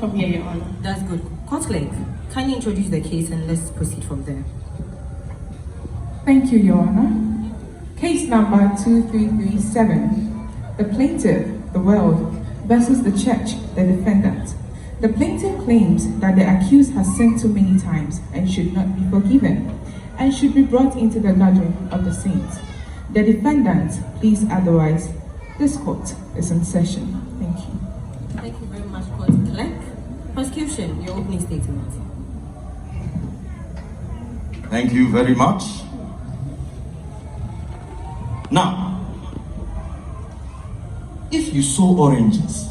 from here, Your Honor. That's good. Court clerk, can you introduce the case and let's proceed from there? Thank you, Your Honor. Case number 2337. The plaintiff, the world, versus the church, the defendant. The plaintiff claims that the accused has sinned too many times and should not be forgiven, and should be brought into the gathering of the saints. The defendant pleads otherwise. This court is in session. Thank you. Thank you very much, Court Clerk. Prosecution, your opening statement. Thank you very much. Now, if you sow oranges,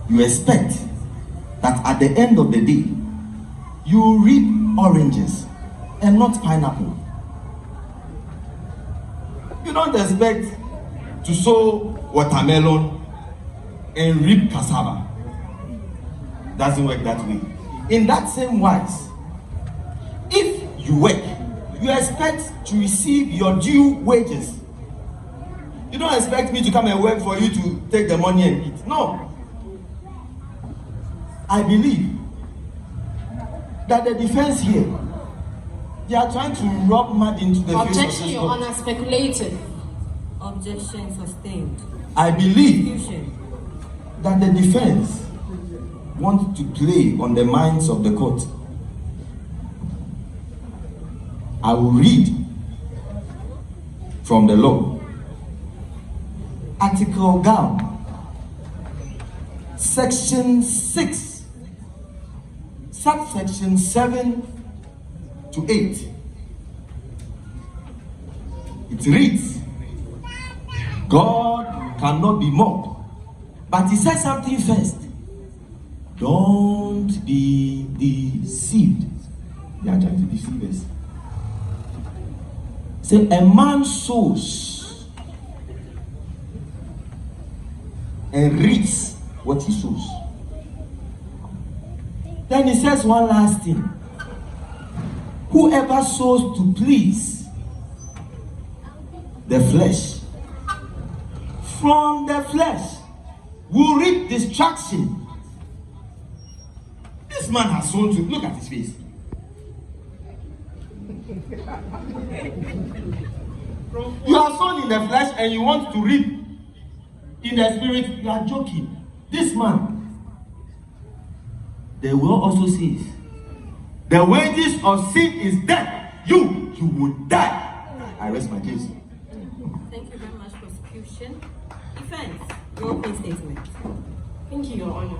you expect that at the end of the day, you will reap oranges and not pineapple. You don't expect to sow watermelon and reap cassava. Doesn't work that way. In that same wise, if you work, you expect to receive your due wages. You don't expect me to come and work for you to take the money and eat. No. I believe that the defense here, they are trying to rub mud into the face of this Objection, Your Honor, speculative. Objection sustained. I believe Prosecution. that the defense wants to play on the minds of the court. I will read from the law. Article GAM, Section 6, subsection 7 to 8. It reads, God cannot be mocked. But he said something first. Don't be deceived. They are trying to deceive us. Say, a man sows and reaps what he sows. Then he says one last thing. Whoever sows to please the flesh, from the flesh will reap destruction. This man has sown to, look at his face. You are sown in the flesh and you want to reap in the spirit. You are joking. This man, the word also says, the wages of sin is death. You will die. I rest my case. Thank you very much, prosecution. Defense, your opening statement. Thank you, Your Honor.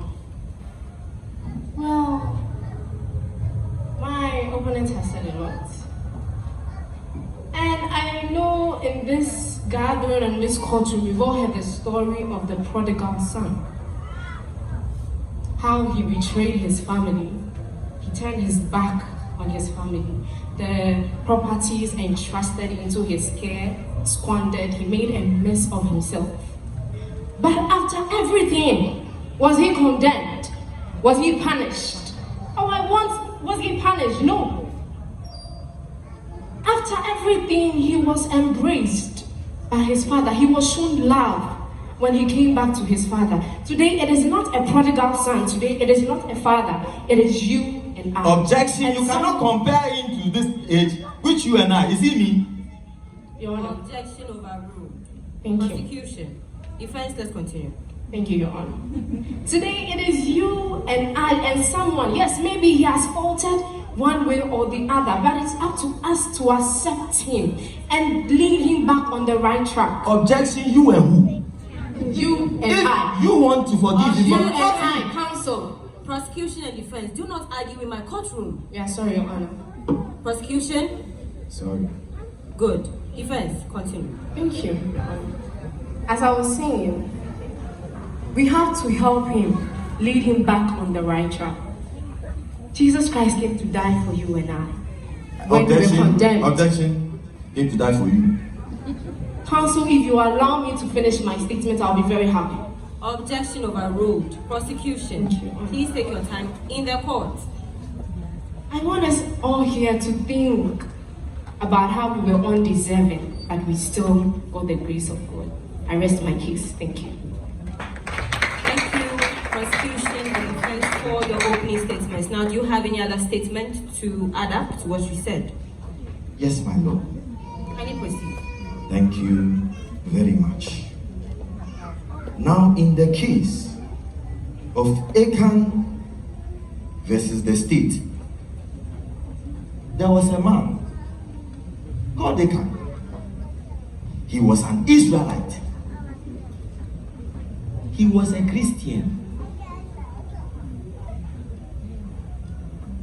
Well, my opponent has said a lot. And I know in this gathering and this courtroom, we've all heard the story of the prodigal son. How he betrayed his family. He turned his back on his family. The properties entrusted into his care, squandered. He made a mess of himself. But after everything, was he condemned? Was he punished? Was he punished? No. After everything, he was embraced by his father. He was shown love when he came back to his father. Today, it is not a prodigal son. Today, it is not a father. It is you and I. Objection. And you cannot compare him to this age, which you and I. Is it me? Your Honor. Objection overruled. Thank you. Prosecution. Defense, let's continue. Thank you, Your Honor. Today, it is you and I and someone. Yes, maybe he has faltered one way or the other, but it's up to us to accept him and lead him back on the right track. Objection. You and who? You and if I. You want to forgive him. You and I, counsel. Prosecution and defense, do not argue in my courtroom. Yeah, sorry, Your Honor. Prosecution? Sorry. Good. Defense, continue. Thank you, Your Honor. As I was saying, we have to help him, lead him back on the right track. Jesus Christ came to die for you and I. When we were condemned. Objection. Came to die for you. Counsel, if you allow me to finish my statement, I'll be very happy. Objection overruled. Prosecution, please take your time in the court. I want us all here to think about how we were undeserving, but we still got the grace of God. I rest my case. Thank you. Thank you, prosecution and have any other statement to add up to what you said? Yes, my Lord. Can you proceed? Thank you very much. Now, in the case of Achan versus the state, there was a man called Achan. He was an Israelite. He was a Christian.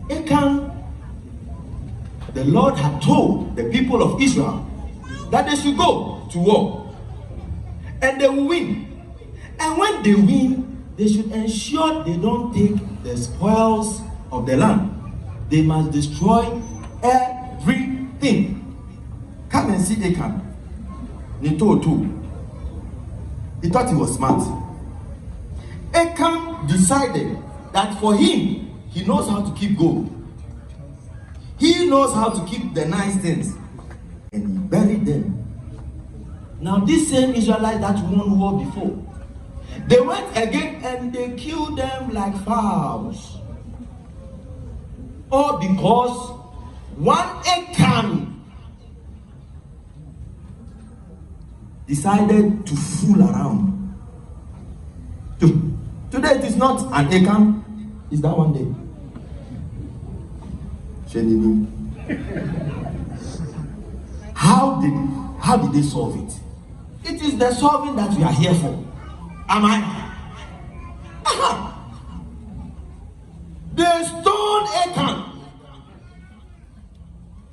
Achan, the Lord had told the people of Israel that they should go to war and they will win. And when they win, they should ensure they don't take the spoils of the land. They must destroy everything. Come and see Achan. He told too. He thought he was smart. Achan decided that for him, he knows how to keep gold. He knows how to keep the nice things. And he buried them. Now this same Israelite that won war before, they went again and they killed them like fowls. All because one Achan decided to fool around. Today it is not an Achan, it's that one day. How did they solve it? It is the solving that we are here for. Am I? They stoned Achan.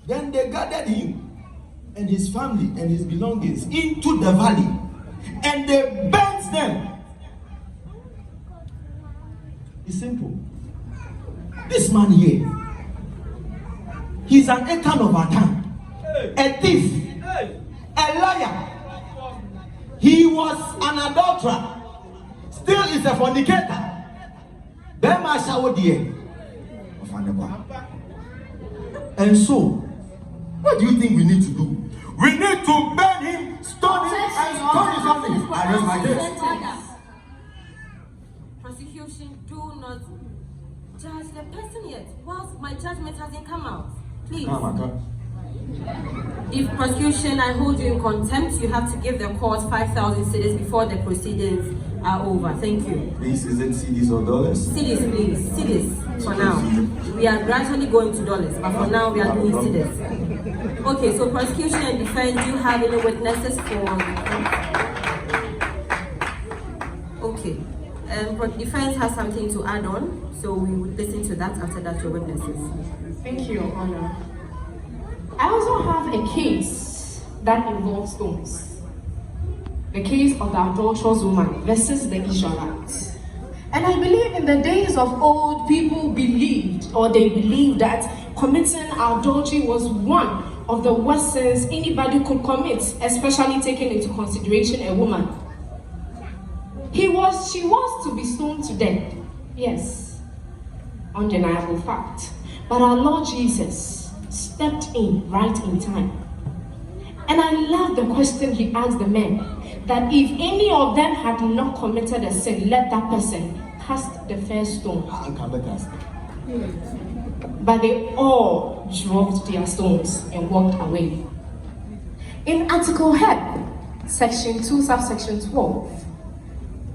Then they gathered him and his family and his belongings into the valley and they burnt them. It's simple. This man here, he's an Achan of our time, a thief, a liar. He was an adulterer, still is a fornicator. And so, what do you think we need to do? We need to burn him, stone him, and stone his family. I rest my case. Prosecution, do not judge the person yet, whilst my judgment hasn't come out. Please. If prosecution, I hold you in contempt, you have to give the court 5,000 cedis before the proceedings are over. Thank you. Please, is it cedis or dollars? Cedis, please. Cedis for now. We are gradually going to dollars, but for now we are doing cedis. Okay, so prosecution and defense, do you have any witnesses for? Okay. Defense has something to add on, so we will listen to that after that, your witnesses. Thank you, Your Honor. I also have a case that involves stones. The case of the adulterous woman versus the Israelites. And I believe in the days of old, people believed, or they believed that committing adultery was one of the worst sins anybody could commit, especially taking into consideration a woman. She was to be stoned to death. Yes, undeniable fact. But our Lord Jesus stepped in right in time. And I love the question he asked the men, that if any of them had not committed a sin, let that person cast the first stone. But they all dropped their stones and walked away. In Article Heb, Section 2, subsection 12,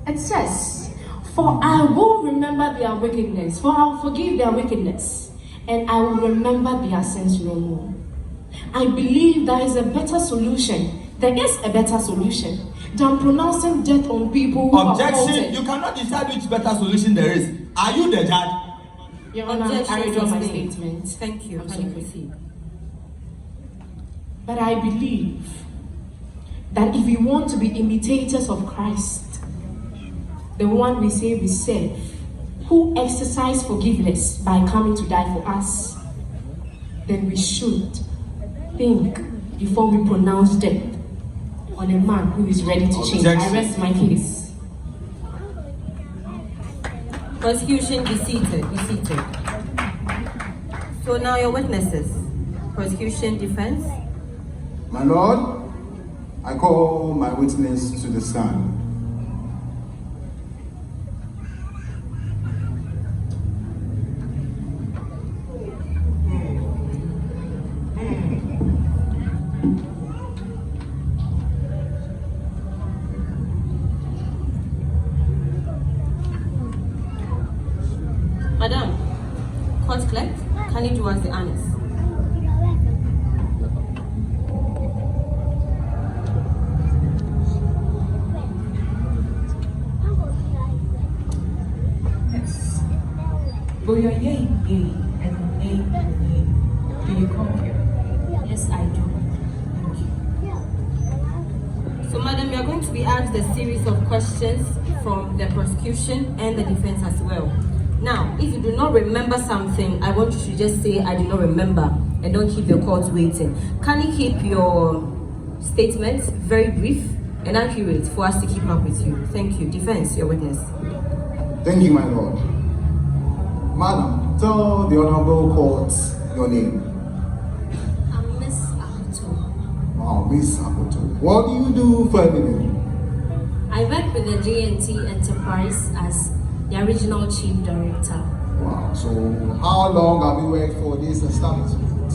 it says, "For I will remember their wickedness, for I will forgive their wickedness, and I will remember their sins no more." I believe there is a better solution. There is a better solution than pronouncing death on people who Objection. are faulted. You cannot decide which better solution there is. Are you the judge? Your Honor, I withdraw my statement. Thank you. Can you proceed? But I believe that if we want to be imitators of Christ, the one we say we serve, who exercised forgiveness by coming to die for us, then we should think before we pronounce death on a man who is ready to change. I rest my case. Prosecution, be seated. Be seated. So now your witnesses. Prosecution, defense. My Lord, I call my witness to the stand. Madam, court clerk, can you do us the honors? Yes. Will your yea, yea, and nay, nay? Do you concur? Yes, I do. So, madam, we are going to be asked a series of questions from the prosecution and the defense as well. Now, if you do not remember something, I want you to just say, I do not remember, and don't keep the court waiting. Can you keep your statements very brief and accurate for us to keep up with you? Thank you. Defense, your witness. Thank you, my lord. Madam, tell the honorable court your name. I'm Miss Achan. Wow, Miss Akoto. What do you do for a living? I work with the JNT Enterprise as the original chief director. Wow, so how long have you worked for this establishment?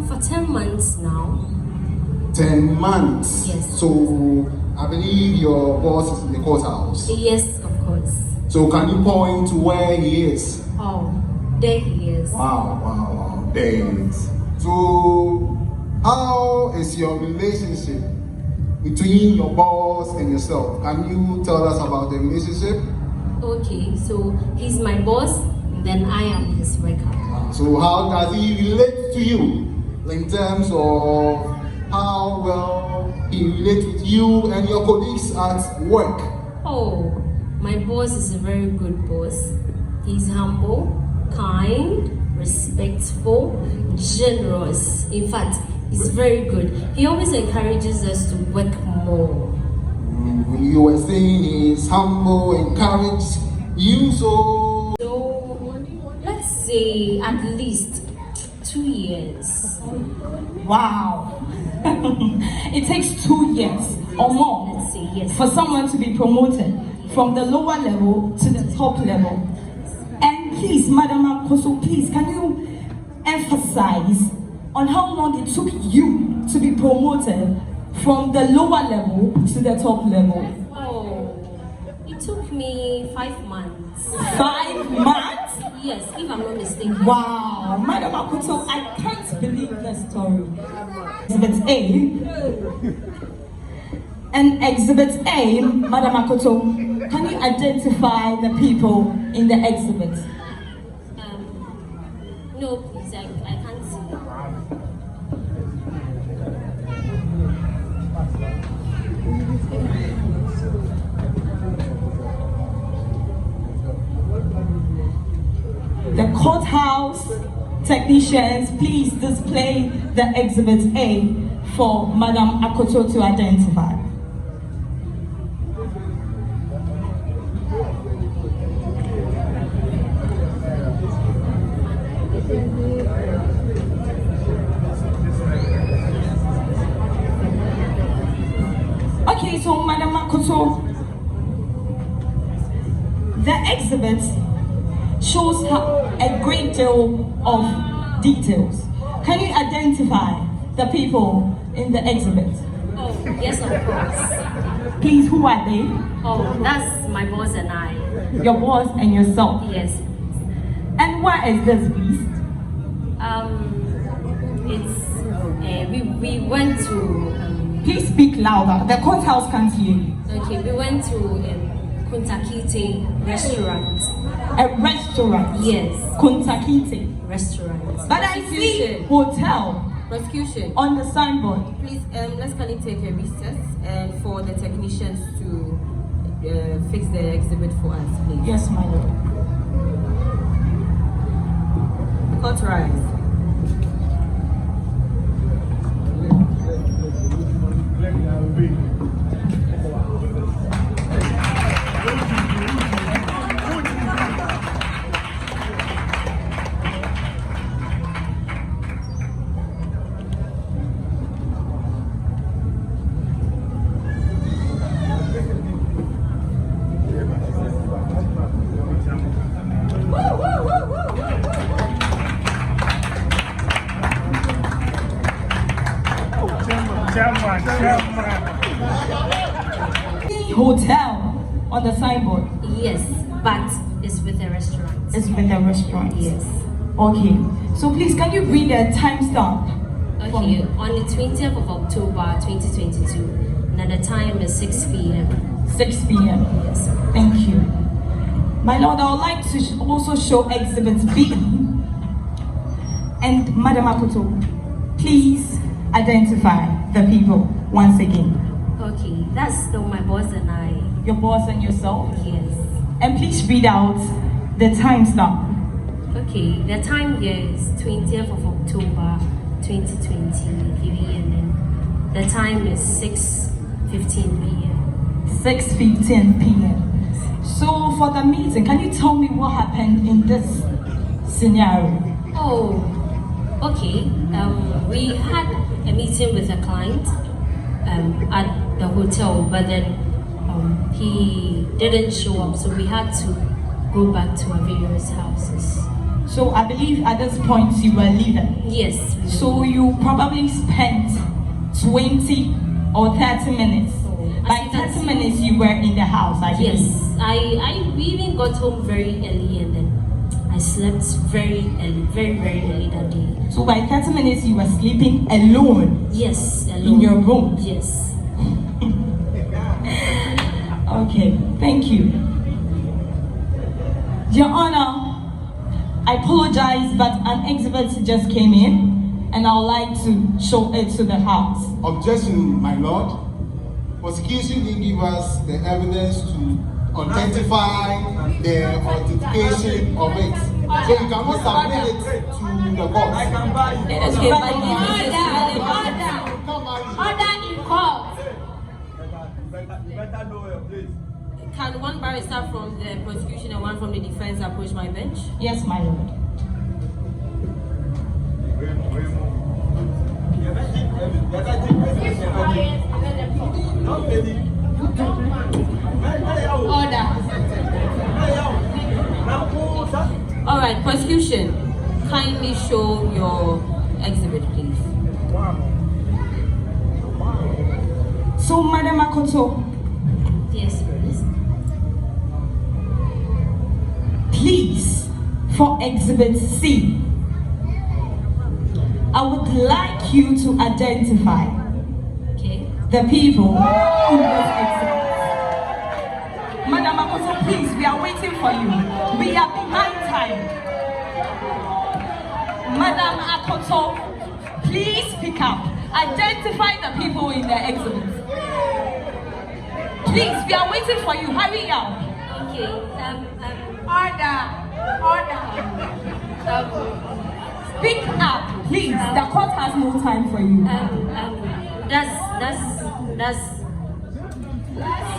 For 10 months now. 10 months? Yes. So I believe your boss is in the courthouse. Yes, of course. So can you point to where he is? Oh, there he is. Wow, there he is. So how is your relationship between your boss and yourself? Can you tell us about the relationship? Okay, so he's my boss, and then I am his worker. So how does he relate to you in terms of how well he relates with you and your colleagues at work? Oh, my boss is a very good boss. He's humble, kind, respectful, generous. In fact, he's very good. He always encourages us to work more. You were saying he's humble, encouraged you, so Let's say at least 2 years. Wow. It takes 2 years or more Let's say yes. for someone to be promoted from the lower level to the top level. And please, Madam Akoso, please, can you emphasize on how long it took you to be promoted from the lower level to the top level? Oh, it took me 5 months. 5 months? Yes, if I'm not mistaken. Wow, Madam Akoto, I can't believe the story. Exhibit A. And Exhibit A, Madam Akoto, can you identify the people in the exhibit? No, please, I can't see. The courthouse technicians, please display the Exhibit A for Madam Akoto to identify. Okay, so Madam Akoto, the exhibit shows a great deal of details. Can you identify the people in the exhibit? Oh, yes, of course. Please, who are they? Oh, that's my boss and I. Your boss and yourself. Yes. And where is this beast? We went to. Please speak louder. The courthouse can't hear you. Okay, we went to Kuntakite restaurant. A restaurant. Yes. Kuntakite. Restaurant. But I see hotel Prosecution. on the signboard. Please, let's kindly take a recess and for the technicians to fix the exhibit for us, please. Yes, my lord. Court rise. Hotel on the signboard. Yes, but it's with a restaurant. It's with a restaurant. Yes. Okay. So please, can you read the timestamp? Okay, on the 20th of October 2022, and the time is 6 p.m. 6 p.m. Yes. Thank you. My Lord, I would like to also show Exhibit B. And Madam Akoto, please identify the people once again. Okay, that's my boss and I. Your boss and yourself? Yes. And please read out the timestamp. Okay, the time here is 20th of October 2020, and then the time is 6:15 p.m. 6:15 p.m. So for the meeting, can you tell me what happened in this scenario? Oh, okay. We had a meeting with a client at the hotel, but then he didn't show up, so we had to go back to our various houses. So I believe at this point you were leaving. Yes. So you probably spent 20 or 30 minutes. By 30 minutes you were in the house, I guess. Yes. We even got home very early, and then I slept very early, very early that day. So by 30 minutes you were sleeping alone? Yes, alone. In your room? Yes. Okay, thank you. Your Honor, I apologize, but an exhibit just came in, and I would like to show it to the House. Objection, my lord. Prosecution didn't give us the evidence to identify the authentication of it. So you cannot submit it to the court. Order in court. Can one barrister from the prosecution and one from the defense approach my bench? Yes, my lord. Order. All right, prosecution, kindly show your exhibit, please. So, Madam Akoto, Yes, please. please, for Exhibit C, I would like you to identify Okay. the people in this exhibit. Madam Akoto, please, we are waiting for you. We are behind time. Madam Akoto, please pick up. Identify the people in the exhibit. Please, we are waiting for you. Hurry up. Okay. Order. Speak up, please. The court has no time for you. That's.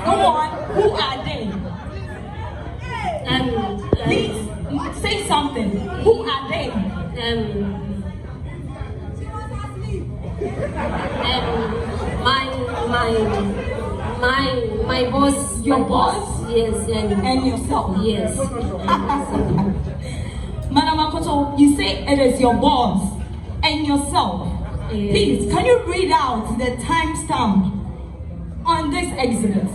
Go on. Who are they? Please say something. Who are they? My boss. Your my boss? Yes, And yourself. yes. Madam Akoto, you say it is your boss and yourself. Yes. Please, can you read out the timestamp on this exhibit?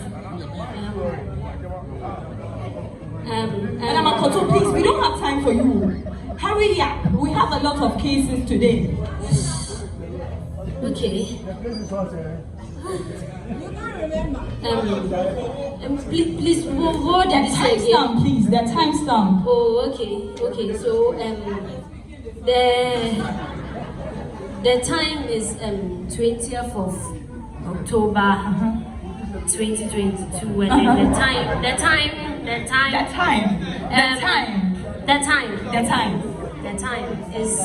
Madam Akoto, please, we don't have time for you. Hurry up. We have a lot of cases today. Okay. Please, what The did you say again? timestamp, please. The timestamp. Oh, okay. So, the time is 20th of October 2022, and then the time is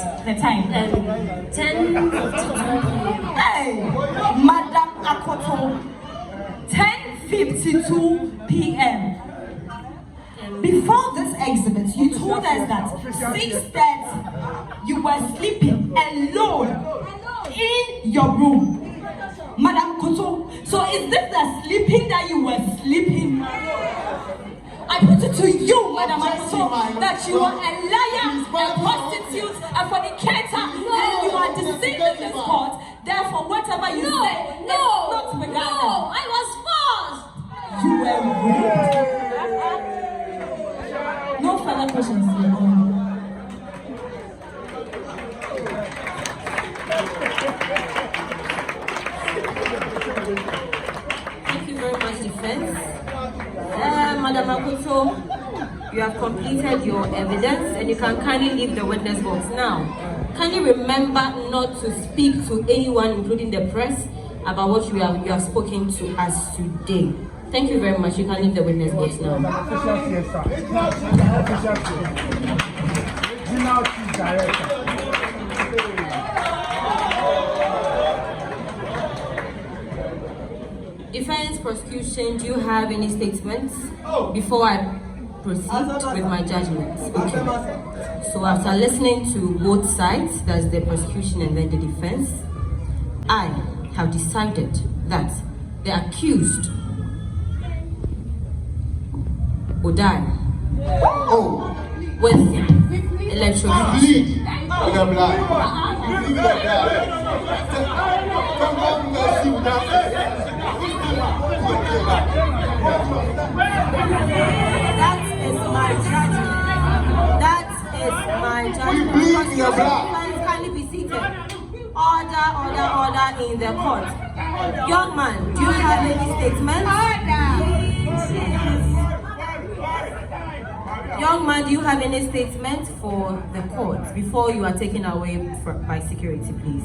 10:52. Hey, Madam Akoto, 10:52 p.m. Before this exhibit, you told us that 6:30 you were sleeping alone in your room. Madam Koto, so is this the sleeping that you were sleeping? I put it to you, Madam Koto, that you are a liar, a prostitute, a fornicator, and you are deceiving this court. Therefore, whatever you say is not regarded. No, I was forced. You were rude. No other questions, Your Honor? Thank you very much, defense. Madam Akoto, you have completed your evidence and you can kindly leave the witness box now. Kindly remember not to speak to anyone, including the press, about what you have spoken to us today. Thank you very much. You can leave the witness box now. Defense, prosecution, do you have any statements before I proceed with my judgment? Okay. So after listening to both sides, that's the prosecution and then the defense, I have decided that the accused will die with electrocution. Bleed with the blood. Bleed with the blood. Come on, mercy with that. That is my judgment. That is my judgment. Bleed in your blood. Kindly be seated. Order in the court. Young man, do you have any statements? Young man, do you have any statement for the court before you are taken away by security, please?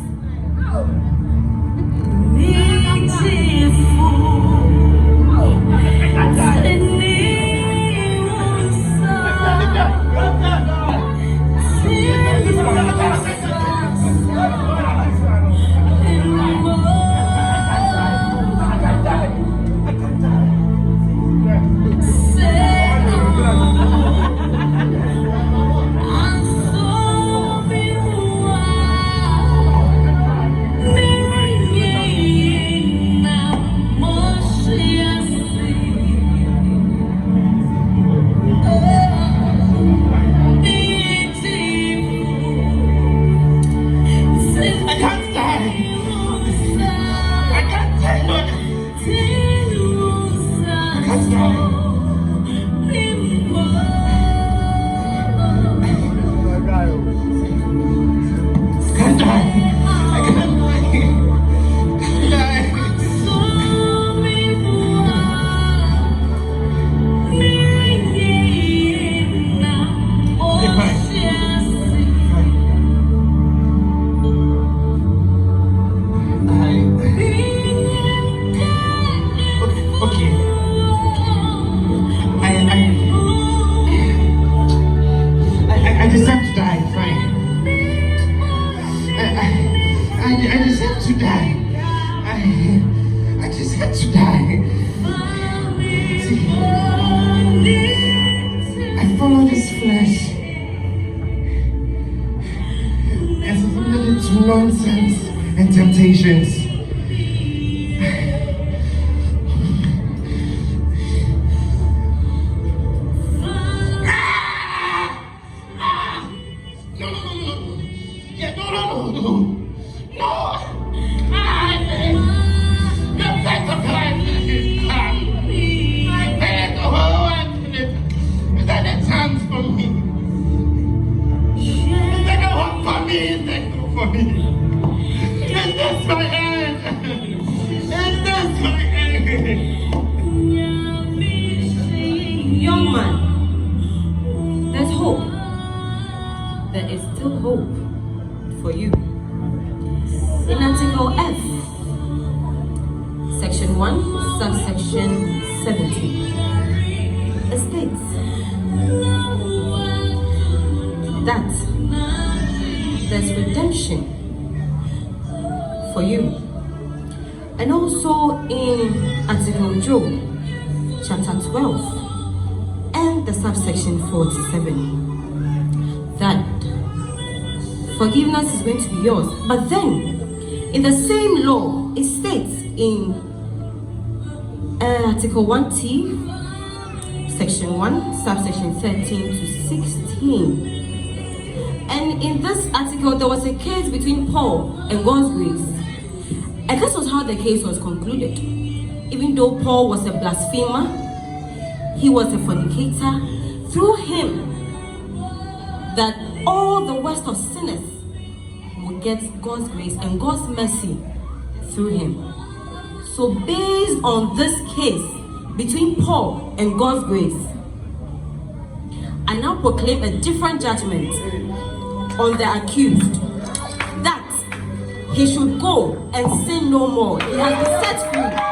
Nonsense and temptations. Young man, there's hope. There is still hope for you. In Article F, Section 1, Subsection 17, it states that there's redemption for you. And also in Article Job, Chapter 12, and the subsection 47, that forgiveness is going to be yours. But then, in the same law, it states in Article 1T, Section 1, subsection 13 to 16. And in this article, there was a case between Paul and God's grace. And this was how the case was concluded. Even though Paul was a blasphemer, he was a fornicator, through him, that all the worst of sinners will get God's grace and God's mercy through him. So based on this case between Paul and God's grace, I now proclaim a different judgment on the accused, that he should go and sin no more. He has been set free.